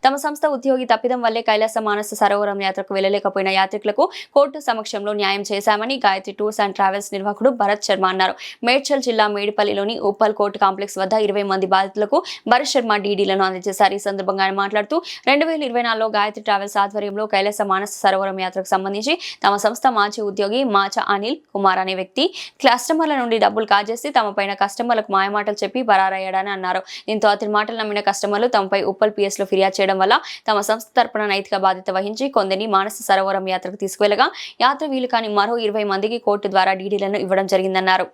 తమ సంస్థ ఉద్యోగి తప్పిదం వల్లే కైలాస మానస సరోవరం యాత్రకు వెళ్లలేకపోయిన యాత్రికులకు కోర్టు సమక్షంలో న్యాయం చేశామని గాయత్రి టూర్స్ అండ్ ట్రావెల్స్ నిర్వాహకుడు భరత్ శర్మ అన్నారు. మేడ్చల్ జిల్లా మేడిపల్లిలోని ఉప్పల్ కోర్టు కాంప్లెక్స్ వద్ద 20 మంది బాధితులకు భరత్ శర్మ డీడీలను అందజేశారు. ఈ సందర్భంగా ఆయన మాట్లాడుతూ 2024లో గాయత్రి ట్రావెల్స్ ఆధ్వర్యంలో కైలాస మానస సరోవరం యాత్రకు సంబంధించి తమ సంస్థ మాజీ ఉద్యోగి మాచా అనిల్ కుమార్ అనే వ్యక్తి కస్టమర్ల నుండి డబ్బులు కాజేసి తమపైన కస్టమర్లకు మాయమాటలు చెప్పి పరారయ్యాడని అన్నారు. దీంతో అతని మాటలు నమ్మిన కస్టమర్లు తమపై ఉప్పల్ PS లో ఫిర్యాదు చేయడం వల్ల తమ సంస్థ తరపున నైతిక బాధ్యత వహించి కొందరిని మానస సరోవరం యాత్రకు తీసుకువెళ్లగా యాత్ర వీలు కాని మరో 20 మందికి కోర్టు ద్వారా డీడీలను ఇవ్వడం జరిగిందన్నారు.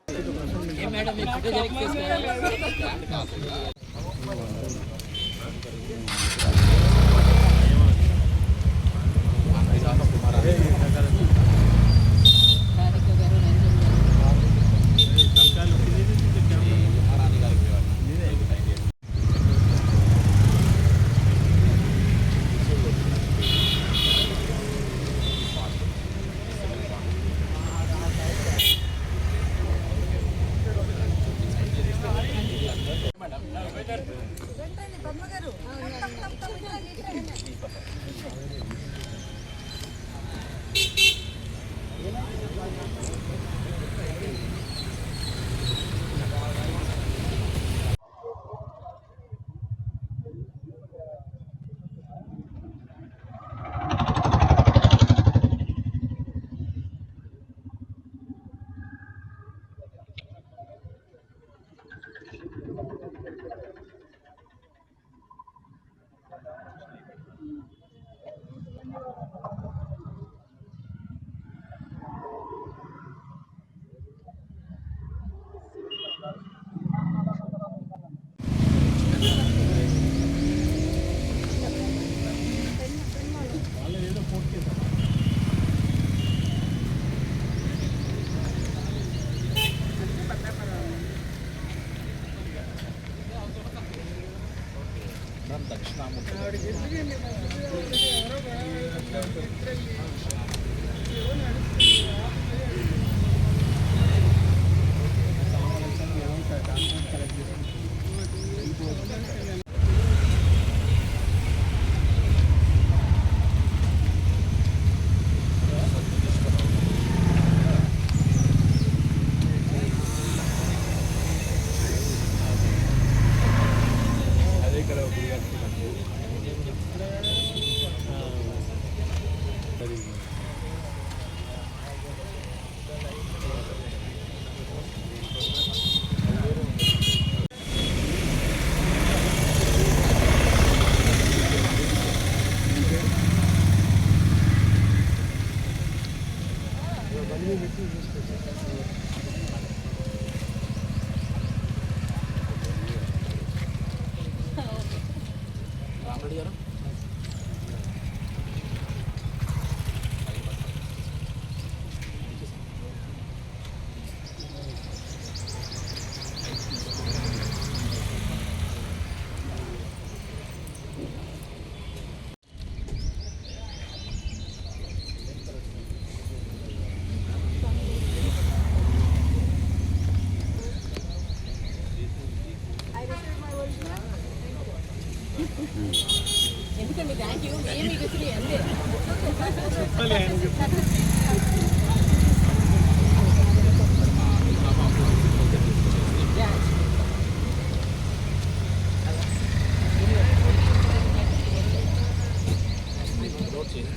ఎందుకండి థ్యాంక్ యూ ఏమి గురించి అంతే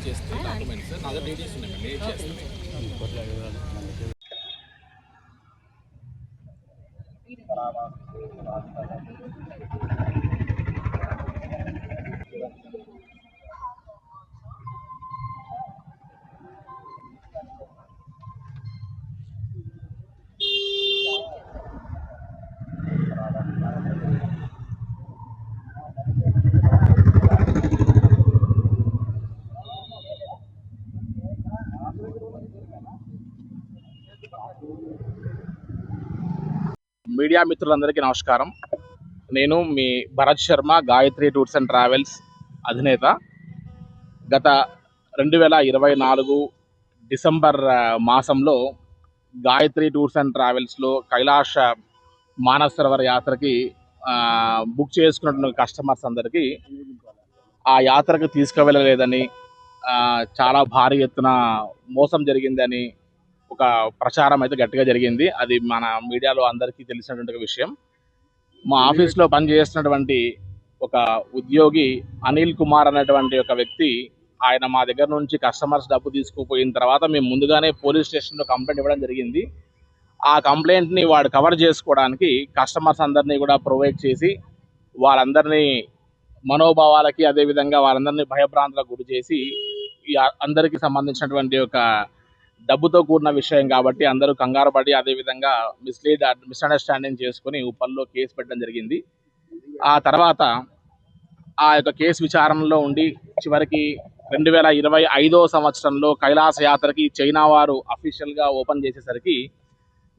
చేస్తే డాక్యుమెంట్స్ నా దగ్గర డీటెయిల్స్ ఉన్నాయి మెయిల్ చేస్తాను. మీడియా మిత్రులందరికీ నమస్కారం. నేను మీ Bharat Sharma, Gayatri tours and travels అధినేత. గత 2024 డిసెంబర్ మాసంలో గాయత్రి టూర్స్ అండ్ ట్రావెల్స్లో కైలాస మానస సరోవర యాత్రకి బుక్ చేసుకున్నటువంటి కస్టమర్స్ అందరికీ ఆ యాత్రకు తీసుకువెళ్ళలేదని, చాలా భారీ ఎత్తున మోసం జరిగిందని ఒక ప్రచారం అయితే గట్టిగా జరిగింది. అది మన మీడియాలో అందరికీ తెలిసినటువంటి ఒక విషయం. మా ఆఫీస్లో పనిచేస్తున్నటువంటి ఒక ఉద్యోగి అనిల్ కుమార్ అనేటువంటి ఒక వ్యక్తి, ఆయన మా దగ్గర నుంచి కస్టమర్స్ డబ్బు తీసుకుపోయిన తర్వాత మేము ముందుగానే పోలీస్ స్టేషన్లో కంప్లైంట్ ఇవ్వడం జరిగింది. ఆ కంప్లైంట్ని వాడు కవర్ చేసుకోవడానికి కస్టమర్స్ అందరినీ కూడా ప్రొవైడ్ చేసి వాళ్ళందరినీ మనోభావాలకి, అదేవిధంగా వాళ్ళందరినీ భయభ్రాంతులకు గురి చేసి అందరికీ సంబంధించినటువంటి ఒక డబ్బుతో కూడిన విషయం కాబట్టి అందరూ కంగారు పడి, అదేవిధంగా మిస్అండర్స్టాండింగ్ చేసుకుని ఉప్పల్లో కేసు పెట్టడం జరిగింది. ఆ తర్వాత ఆ యొక్క కేసు విచారణలో ఉండి చివరికి 2025 సంవత్సరంలో కైలాస యాత్రకి చైనా వారు అఫీషియల్గా ఓపెన్ చేసేసరికి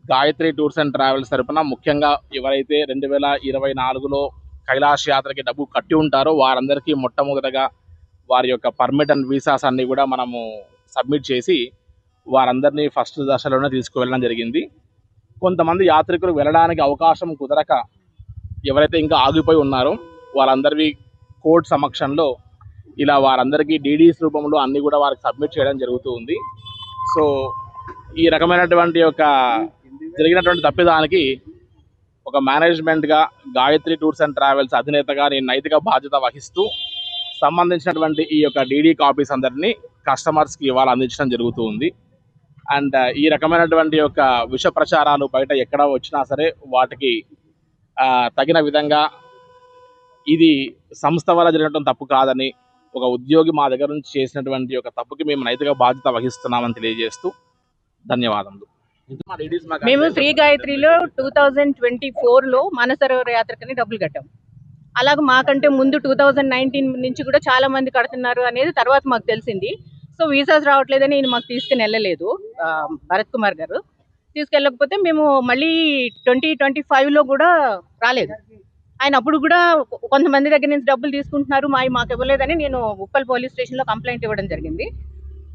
గాయత్రి టూర్స్ అండ్ ట్రావెల్స్ తరపున ముఖ్యంగా ఎవరైతే 2024లో కైలాస యాత్రకి డబ్బు కట్టి ఉంటారో వారందరికీ మొట్టమొదటగా వారి యొక్క పర్మిట్ అండ్ వీసాస్ అన్నీ కూడా మనము సబ్మిట్ చేసి వారందరినీ ఫస్ట్ దశలోనే తీసుకువెళ్ళడం జరిగింది. కొంతమంది యాత్రికులు వెళ్ళడానికి అవకాశం కుదరక ఎవరైతే ఇంకా ఆగిపోయి ఉన్నారో వాళ్ళందరివి కోర్టు సమక్షంలో ఇలా వారందరికీ డీడీస్ రూపంలో అన్నీ కూడా వారికి సబ్మిట్ చేయడం జరుగుతూ ఉంది. సో ఈ రకమైనటువంటి ఒక జరిగినటువంటి తప్పిదానికి ఒక మేనేజ్మెంట్గా గాయత్రి టూర్స్ అండ్ ట్రావెల్స్ అధినేతగా నేను నైతిక బాధ్యత వహిస్తూ సంబంధించినటువంటి ఈ యొక్క డీడీ కాపీస్ అందరినీ కస్టమర్స్కి ఇవాళ అందించడం జరుగుతూ ఉంది. అండ్ ఈ రకమైనటువంటి యొక్క విష ప్రచారాలు బయట ఎక్కడ వచ్చినా సరే వాటికి తగిన విధంగా ఇది సంస్థ వల్ల జరిగినటువంటి తప్పు కాదని, ఒక ఉద్యోగి మా దగ్గర నుంచి చేసినటువంటి ఒక తప్పుకి మేము నైతిక బాధ్యత వహిస్తున్నామని తెలియజేస్తూ ధన్యవాదములు. మేము శ్రీ గాయత్రిలో 2024లో మానసరోవర యాత్రకని డబ్బులు కట్టాం. అలాగే మాకంటే ముందు 2019 నుంచి కూడా చాలా మంది కడుతున్నారు అనేది తర్వాత మాకు తెలిసింది. సో వీసాస్ రావట్లేదని ఈయన మాకు తీసుకుని వెళ్ళలేదు, భరత్ కుమార్ గారు తీసుకెళ్ళకపోతే మేము మళ్ళీ 2025లో కూడా రాలేదు. ఆయన అప్పుడు కూడా కొంతమంది దగ్గర నుంచి డబ్బులు తీసుకుంటున్నారు, మాకు ఇవ్వలేదని నేను ఉప్పల్ పోలీస్ స్టేషన్లో కంప్లైంట్ ఇవ్వడం జరిగింది.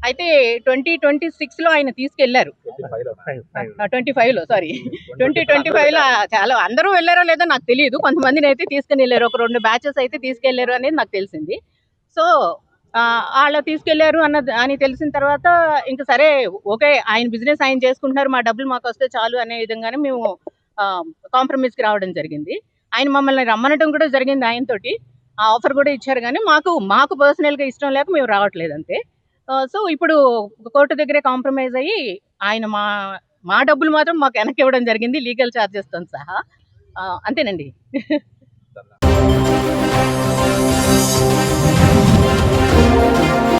అయితే 2026లో ఆయన తీసుకెళ్లారు, 2025లో చాలా అందరూ వెళ్ళారో లేదో నాకు తెలియదు, కొంతమందిని అయితే తీసుకుని వెళ్ళారు, ఒక 2 బ్యాచెస్ అయితే తీసుకెళ్లారు అనేది నాకు తెలిసింది. సో వాళ్ళు తీసుకెళ్లారు అని తెలిసిన తర్వాత ఇంకా సరే ఓకే, ఆయన బిజినెస్ ఆయన చేసుకుంటున్నారు, మా డబ్బులు మాకు వస్తే చాలు అనే విధంగానే మేము కాంప్రమైజ్కి రావడం జరిగింది. ఆయన మమ్మల్ని రమ్మనడం కూడా జరిగింది, ఆయనతోటి ఆ ఆఫర్ కూడా ఇచ్చారు, కానీ మాకు పర్సనల్గా ఇష్టం లేక మేము రావట్లేదు అంతే. సో ఇప్పుడు కోర్టు దగ్గరే కాంప్రమైజ్ అయ్యి ఆయన మా డబ్బులు మాత్రం మాకు వెనక్కి ఇవ్వడం జరిగింది, లీగల్ ఛార్జెస్తో సహా. అంతేనండి.